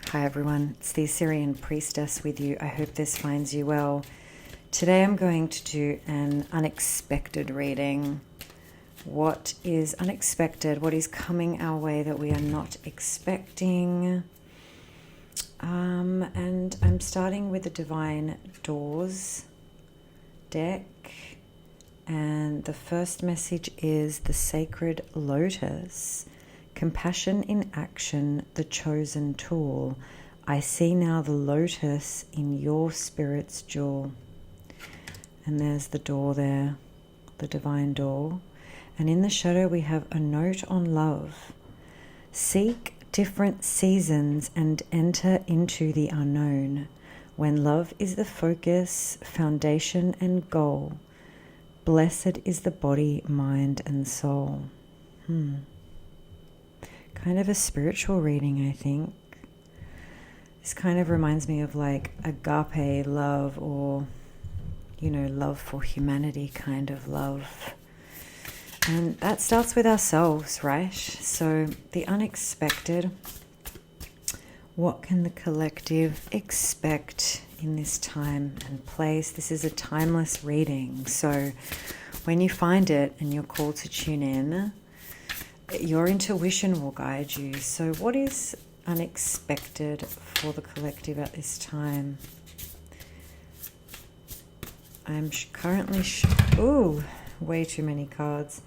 Hi everyone, it's the Assyrian priestess with you. I hope this finds you well. Today I'm going to do an unexpected reading. What is unexpected? What is coming our way that we are not expecting? And I'm starting with the Divine Doors deck. And the first message is the Sacred Lotus. Compassion in action, the chosen tool. I see now the lotus in your spirit's jewel. And there's the door there, the divine door. And in the shadow we have a note on love. Seek different seasons and enter into the unknown. When love is the focus, foundation and goal, blessed is the body, mind and soul. Kind of a spiritual reading, I think. This kind of reminds me of like agape love, or, you know, love for humanity kind of love. And that starts with ourselves, right? So the unexpected. What can the collective expect in this time and place? This is a timeless reading. So when you find it and you're called to tune in, your intuition will guide you. So what is unexpected for the collective at this time? I'm currently... way too many cards.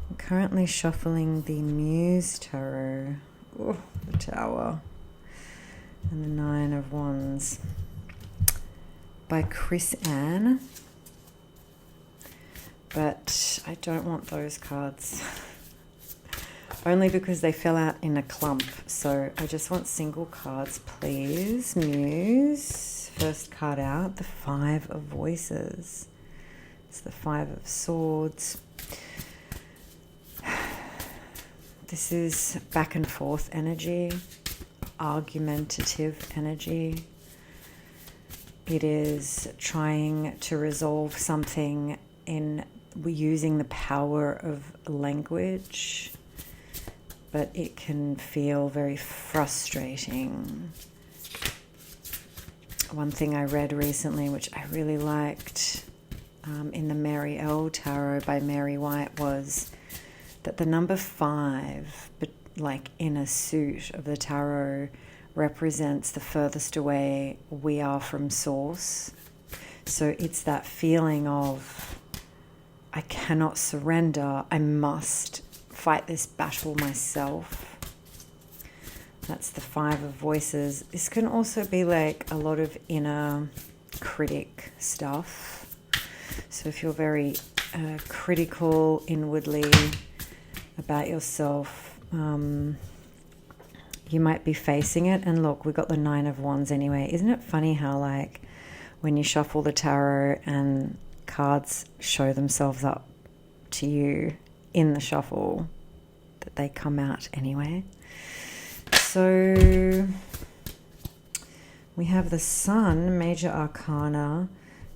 I'm currently shuffling the Muse Tarot. The Tower. And the Nine of Wands. By Chris Ann. But I don't want those cards. Only because they fell out in a clump. So I just want single cards, please. Muse. First card out, the Five of Voices. It's the Five of Swords. This is back and forth energy, argumentative energy. It is trying to resolve something in using the power of language. But it can feel very frustrating. One thing I read recently, which I really liked, in the Mary L. Tarot by Mary White, was that the number 5, but like in a suit of the tarot, represents the furthest away we are from source. So it's that feeling of, I cannot surrender, I must fight this battle myself. That's the Five of Voices. This can also be like a lot of inner critic stuff. So if you're very critical inwardly about yourself, you might be facing it. And look, we got the Nine of Wands anyway. Isn't it funny how like when you shuffle the tarot and cards show themselves up to you in the shuffle, that they come out anyway. So we have the Sun, Major Arcana,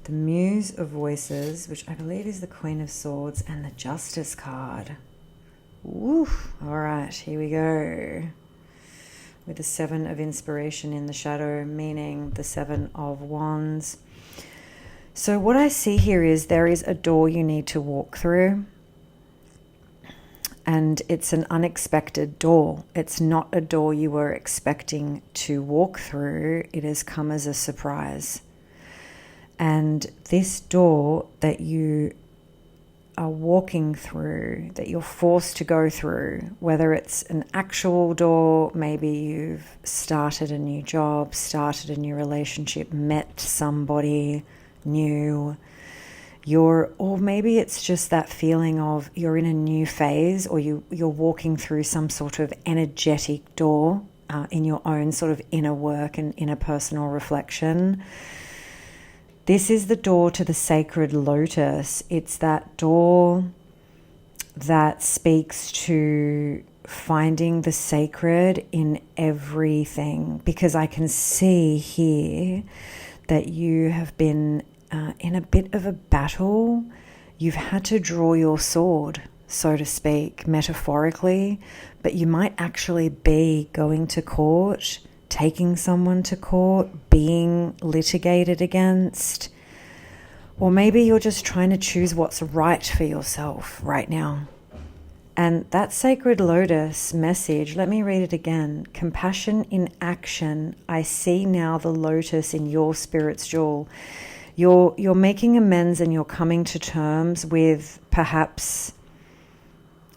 the Muse of Voices, which I believe is the Queen of Swords, and the Justice card. All right, here we go. With the Seven of Inspiration in the shadow, meaning the Seven of Wands. So what I see here is there is a door you need to walk through. And it's an unexpected door. It's not a door you were expecting to walk through. It has come as a surprise. And this door that you are walking through, that you're forced to go through, whether it's an actual door, maybe you've started a new job, started a new relationship, met somebody new, or maybe it's just that feeling of you're in a new phase, or you're walking through some sort of energetic door in your own sort of inner work and inner personal reflection. This is the door to the Sacred Lotus. It's that door that speaks to finding the sacred in everything, because I can see here that you have been in a bit of a battle. You've had to draw your sword, so to speak, metaphorically, but you might actually be going to court taking someone to court, being litigated against, or maybe you're just trying to choose what's right for yourself right now. And that sacred lotus message, let me read it again. Compassion in action. I see now the lotus in your spirit's jewel. You're making amends and you're coming to terms with perhaps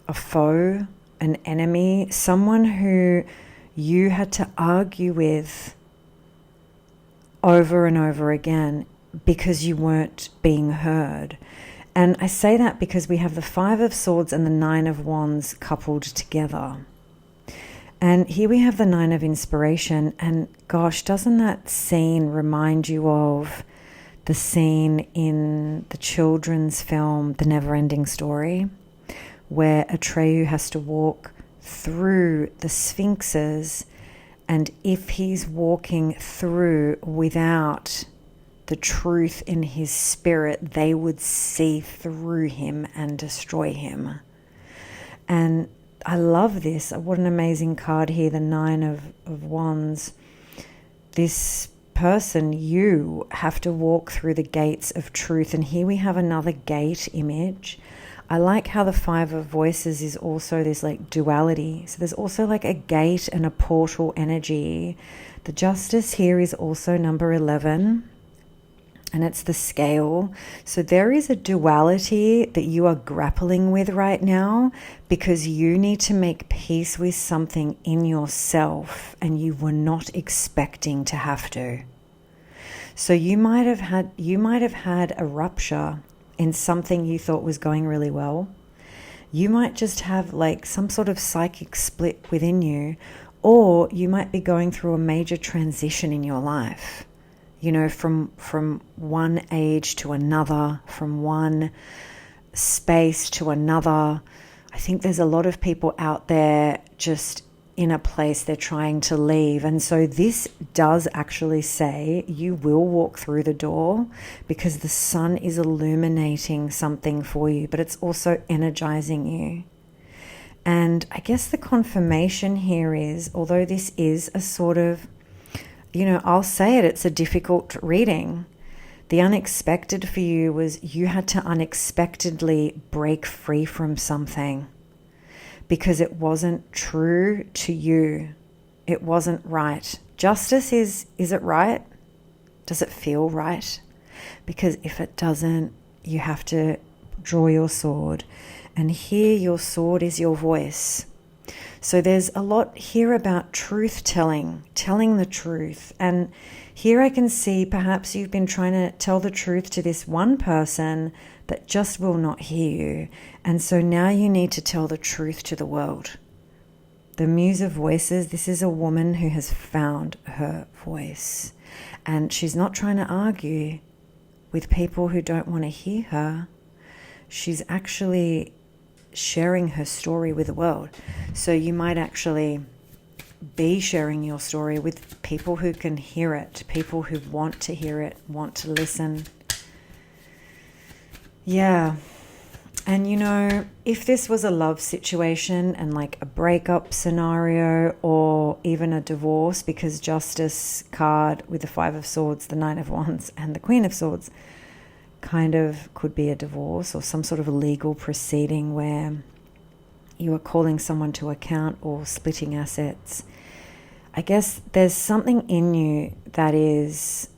a foe, an enemy, someone who you had to argue with over and over again because you weren't being heard. And I say that because we have the Five of Swords and the Nine of Wands coupled together. And here we have the Nine of Inspiration. And gosh, doesn't that scene remind you of the scene in the children's film, The Never-Ending Story, where Atreyu has to walk through the sphinxes, and if he's walking through without the truth in his spirit, they would see through him and destroy him. And I love this. What an amazing card here, the Nine of Wands. This person, you have to walk through the gates of truth. And here we have another gate image. I like how the Five of Voices is also this like duality. So there's also like a gate and a portal energy. The Justice here is also number 11. And it's the scale. So there is a duality that you are grappling with right now because you need to make peace with something in yourself and you were not expecting to have to. So you might have had a rupture in something you thought was going really well. You might just have like some sort of psychic split within you, or you might be going through a major transition in your life. You know, from one age to another, from one space to another. I think there's a lot of people out there just in a place they're trying to leave. And so this does actually say you will walk through the door because the sun is illuminating something for you, but it's also energizing you. And I guess the confirmation here is, although this is a sort of, you know, I'll say it, it's a difficult reading. The unexpected for you was you had to unexpectedly break free from something because it wasn't true to you. It wasn't right. Justice is it right? Does it feel right? Because if it doesn't, you have to draw your sword. And here your sword is your voice. So there's a lot here about truth telling the truth. And here I can see perhaps you've been trying to tell the truth to this one person that just will not hear you. And so now you need to tell the truth to the world. The Muse of Voices, this is a woman who has found her voice. And she's not trying to argue with people who don't want to hear her. She's actually sharing her story with the world. So you might actually be sharing your story with people who can hear it, people who want to hear it, want to listen. Yeah. And you know, if this was a love situation and like a breakup scenario or even a divorce, because Justice card with the Five of Swords, the Nine of Wands and the Queen of Swords kind of could be a divorce or some sort of a legal proceeding where you are calling someone to account or splitting assets. I guess there's something in you that is,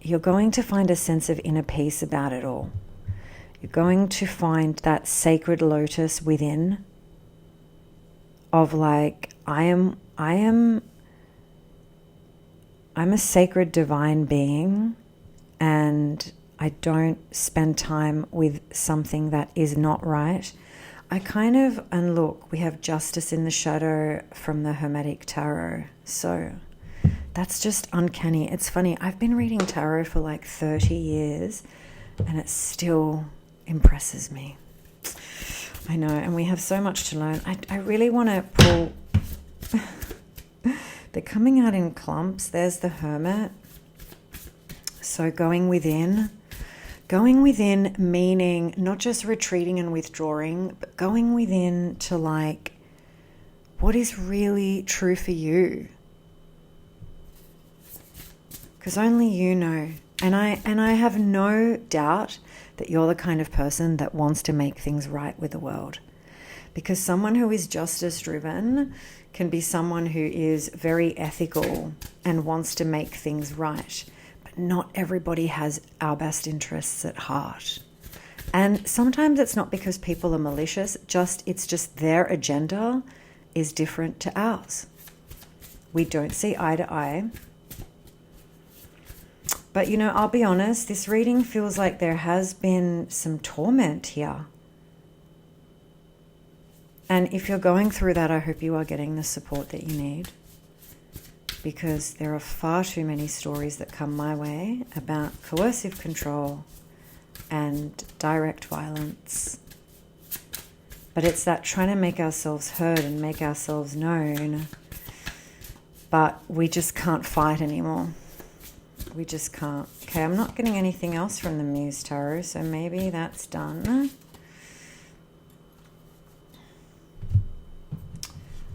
you're going to find a sense of inner peace about it all. You're going to find that sacred lotus within of like, I'm a sacred divine being and I don't spend time with something that is not right. And look, we have Justice in the shadow from the Hermetic Tarot. So that's just uncanny. It's funny, I've been reading tarot for like 30 years and it still impresses me. I know, and we have so much to learn. I really want to pull... They're coming out in clumps. There's the Hermit. So going within meaning not just retreating and withdrawing, but going within to like what is really true for you. because only you know. And I have no doubt that you're the kind of person that wants to make things right with the world. Because someone who is justice driven can be someone who is very ethical and wants to make things right. But not everybody has our best interests at heart. And sometimes it's not because people are malicious, it's just their agenda is different to ours. We don't see eye to eye. But, I'll be honest, this reading feels like there has been some torment here. And if you're going through that, I hope you are getting the support that you need. Because there are far too many stories that come my way about coercive control and direct violence. But it's that trying to make ourselves heard and make ourselves known. But we just can't fight anymore. We just can't. Okay, I'm not getting anything else from the Muse Tarot, so maybe that's done.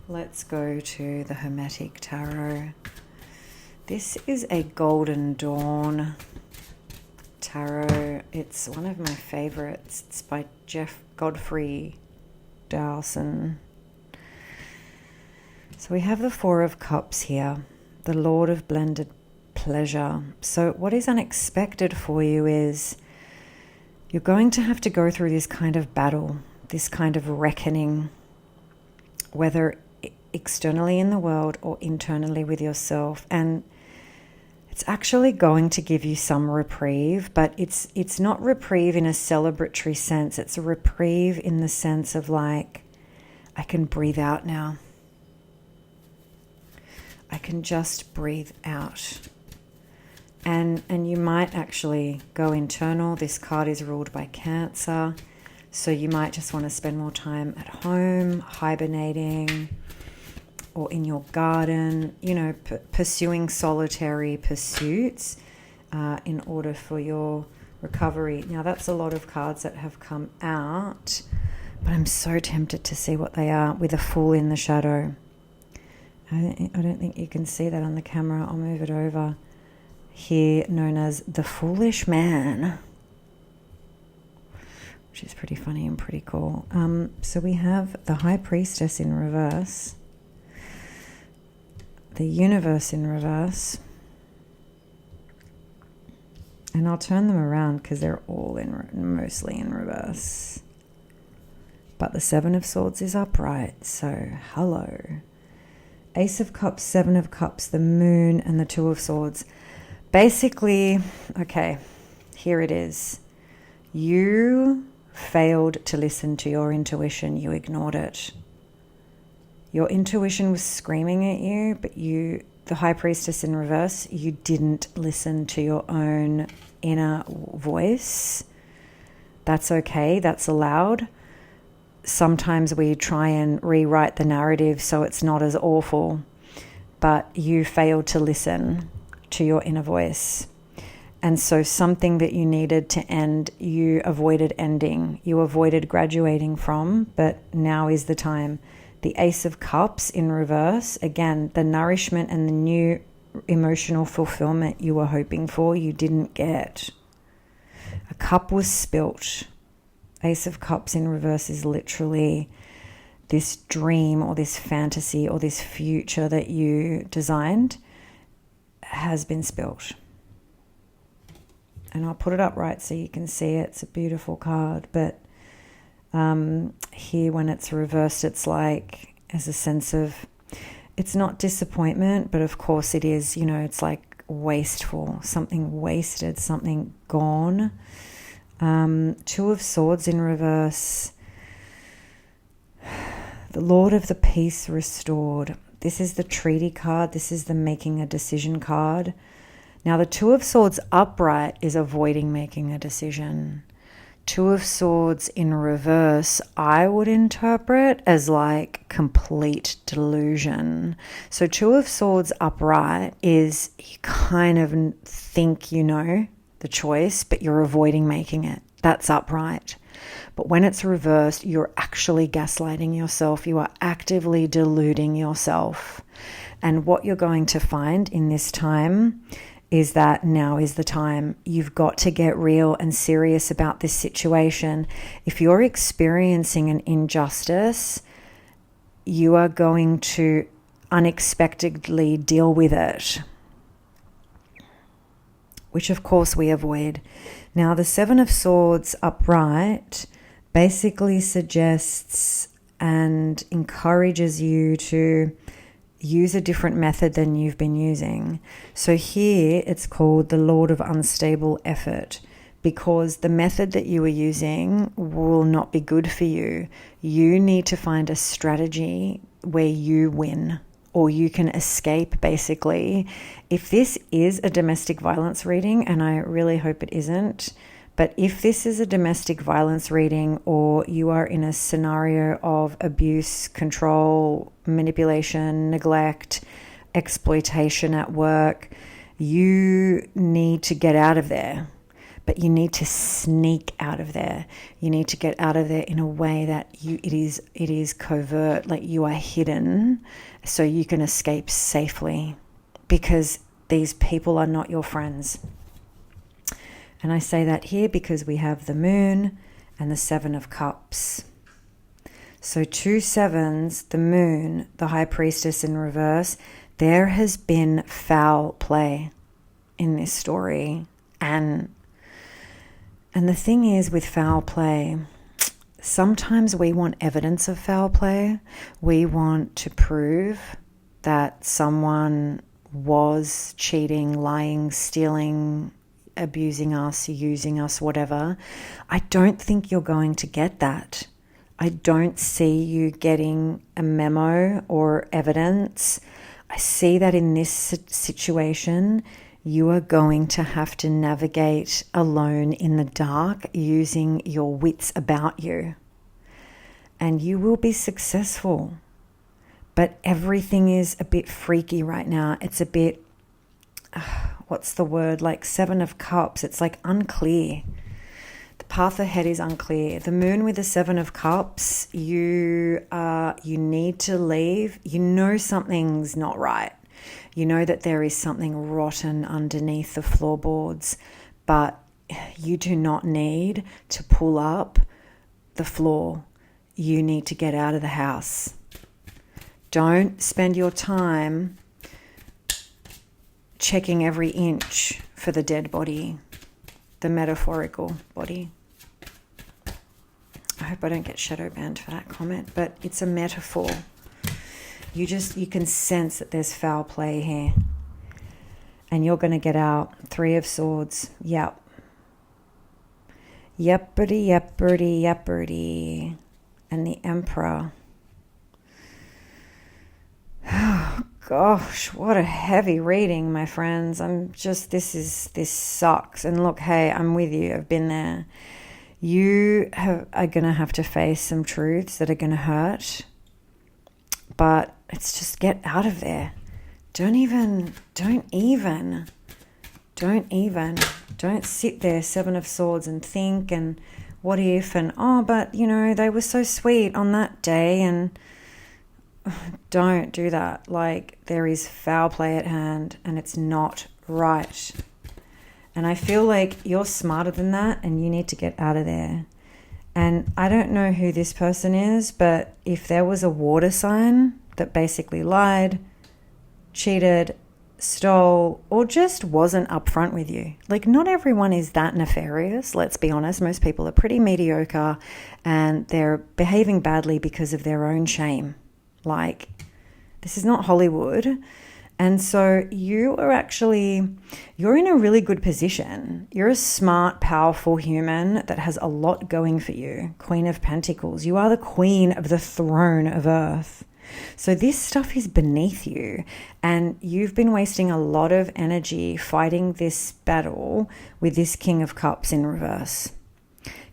Let's go to the Hermetic Tarot. This is a Golden Dawn tarot. It's one of my favorites. It's by Godfrey Dawson. So we have the Four of Cups here, the Lord of Blended Pleasure. So what is unexpected for you is you're going to have to go through this kind of battle, this kind of reckoning, whether externally in the world or internally with yourself. And it's actually going to give you some reprieve, but it's not reprieve in a celebratory sense. It's a reprieve in the sense of like, I can breathe out now. I can just breathe out. And you might actually go internal. This card is ruled by Cancer. So you might just want to spend more time at home, hibernating, or in your garden, pursuing solitary pursuits in order for your recovery. Now, that's a lot of cards that have come out, but I'm so tempted to see what they are with a Fool in the shadow. I don't think you can see that on the camera. I'll move it over. Here, known as the Foolish Man, which is pretty funny and pretty cool. So we have the High Priestess in reverse, the Universe in reverse, and I'll turn them around because they're all mostly in reverse. But the Seven of Swords is upright, so hello. Ace of Cups, Seven of Cups, the Moon, and the Two of Swords. Basically, okay, here it is. You failed to listen to your intuition. You ignored it. Your intuition was screaming at you, but the High Priestess in reverse, you didn't listen to your own inner voice. That's okay. That's allowed. Sometimes we try and rewrite the narrative so it's not as awful, but you failed to listen to your inner voice. And so something that you needed to end, you avoided ending. You avoided graduating from, but now is the time. The Ace of Cups in reverse, again, the nourishment and the new emotional fulfillment you were hoping for, you didn't get. A cup was spilt. Ace of Cups in reverse is literally this dream or this fantasy or this future that you designed has been spilt. And I'll put it up right so you can see it. It's a beautiful card, but here when it's reversed, it's like as a sense of, it's not disappointment, but of course it is, it's like wasteful, something wasted, something gone. Two of Swords in reverse, the Lord of the Peace restored. This is the treaty card. This is the making a decision card. Now the Two of Swords upright is avoiding making a decision. Two of Swords in reverse, I would interpret as like complete delusion. So Two of Swords upright is you kind of think you know the choice, but you're avoiding making it. That's upright. But when it's reversed, you're actually gaslighting yourself. You are actively deluding yourself. And what you're going to find in this time is that now is the time. You've got to get real and serious about this situation. If you're experiencing an injustice, you are going to unexpectedly deal with it, which of course we avoid. Now, the Seven of Swords upright basically suggests and encourages you to use a different method than you've been using. So here it's called the Lord of Unstable Effort, because the method that you are using will not be good for you. You need to find a strategy where you win, or you can escape, basically. If this is a domestic violence reading, and I really hope it isn't, but if this is a domestic violence reading, or you are in a scenario of abuse, control, manipulation, neglect, exploitation at work, you need to get out of there. But you need to sneak out of there. You need to get out of there in a way that it is covert, like you are hidden, so you can escape safely, because these people are not your friends. And I say that here because we have the Moon and the Seven of Cups. So 2 sevens, the Moon, the High Priestess in reverse. There has been foul play in this story. And the thing is with foul play, sometimes we want evidence of foul play. We want to prove that someone was cheating, lying, stealing, abusing us, using us, whatever. I don't think you're going to get that. I don't see you getting a memo or evidence. I see that in this situation, you are going to have to navigate alone in the dark using your wits about you. And you will be successful. But everything is a bit freaky right now. It's a bit, what's the word? Like Seven of Cups. It's like unclear. The path ahead is unclear. The Moon with the Seven of Cups, you need to leave. You know something's not right. You know that there is something rotten underneath the floorboards, but you do not need to pull up the floor. You need to get out of the house. Don't spend your time checking every inch for the dead body, the metaphorical body. I hope I don't get shadow banned for that comment, but it's a metaphor. You can sense that there's foul play here. And you're going to get out. 3 of Swords. Yep. Yepperty, yepperty, yepperty. And the Emperor. Oh, gosh, what a heavy reading, my friends. This sucks. And look, hey, I'm with you. I've been there. You are going to have to face some truths that are going to hurt. But it's just get out of there. Don't sit there, 7 of Swords, and think and what if and but they were so sweet on that day, and don't do that. Like, there is foul play at hand and it's not right. And I feel like you're smarter than that and you need to get out of there. And I don't know who this person is, but if there was a water sign that basically lied, cheated, stole, or just wasn't upfront with you. Like, not everyone is that nefarious, let's be honest. Most people are pretty mediocre and they're behaving badly because of their own shame. Like, this is not Hollywood. And so you're in a really good position. You're a smart, powerful human that has a lot going for you. Queen of Pentacles. You are the queen of the throne of earth. So this stuff is beneath you, and you've been wasting a lot of energy fighting this battle with this King of Cups in reverse.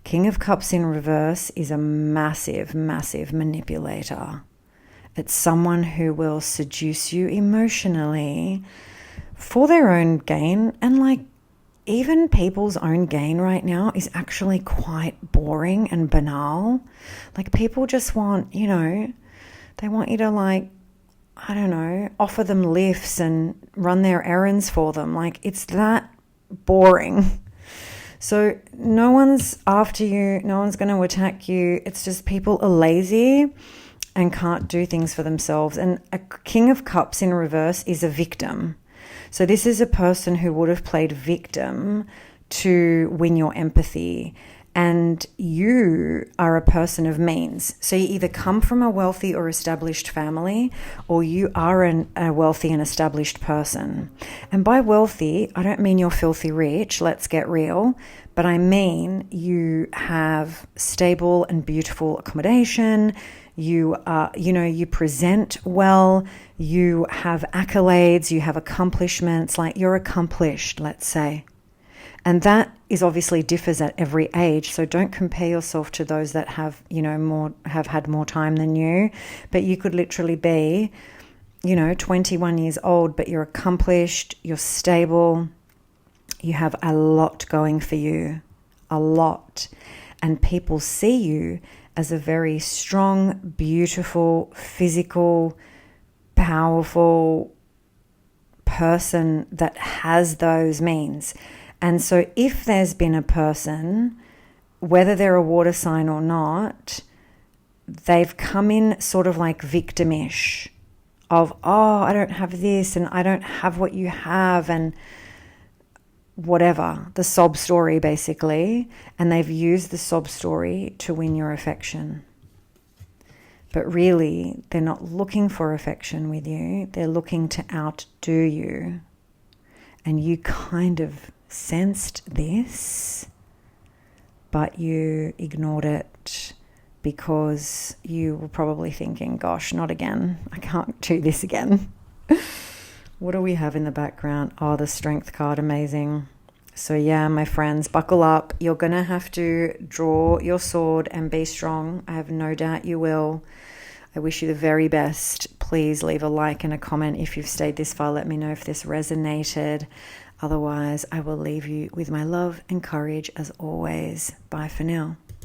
King of Cups in reverse is a massive, massive manipulator. It's someone who will seduce you emotionally for their own gain. And like, even people's own gain right now is actually quite boring and banal. Like, people just want, they want you to I don't know, offer them lifts and run their errands for them. Like, it's that boring. So no one's after you. No one's going to attack you. It's just people are lazy and can't do things for themselves. And a King of Cups in reverse is a victim. So this is a person who would have played victim to win your empathy. And you are a person of means. So you either come from a wealthy or established family, or you are a wealthy and established person. And by wealthy, I don't mean you're filthy rich, let's get real, but I mean you have stable and beautiful accommodation. You are, you present well, you have accolades, you have accomplishments, like you're accomplished, let's say. And that is obviously differs at every age. So don't compare yourself to those that have, have had more time than you. But you could literally be, 21 years old, but you're accomplished, you're stable, you have a lot going for you, a lot. And people see you as a very strong, beautiful, physical, powerful person that has those means. And so if there's been a person, whether they're a water sign or not, they've come in sort of like victimish of, oh, I don't have this and I don't have what you have and whatever, the sob story basically. And they've used the sob story to win your affection. But really, they're not looking for affection with you. They're looking to outdo you. And you kind of sensed this, but you ignored it because you were probably thinking, gosh, not again. I can't do this again. What do we have in the background? Oh, the Strength card, amazing. So yeah, my friends, buckle up. You're going to have to draw your sword and be strong. I have no doubt you will. I wish you the very best. Please leave a like and a comment if you've stayed this far. Let me know if this resonated. Otherwise, I will leave you with my love and courage as always. Bye for now.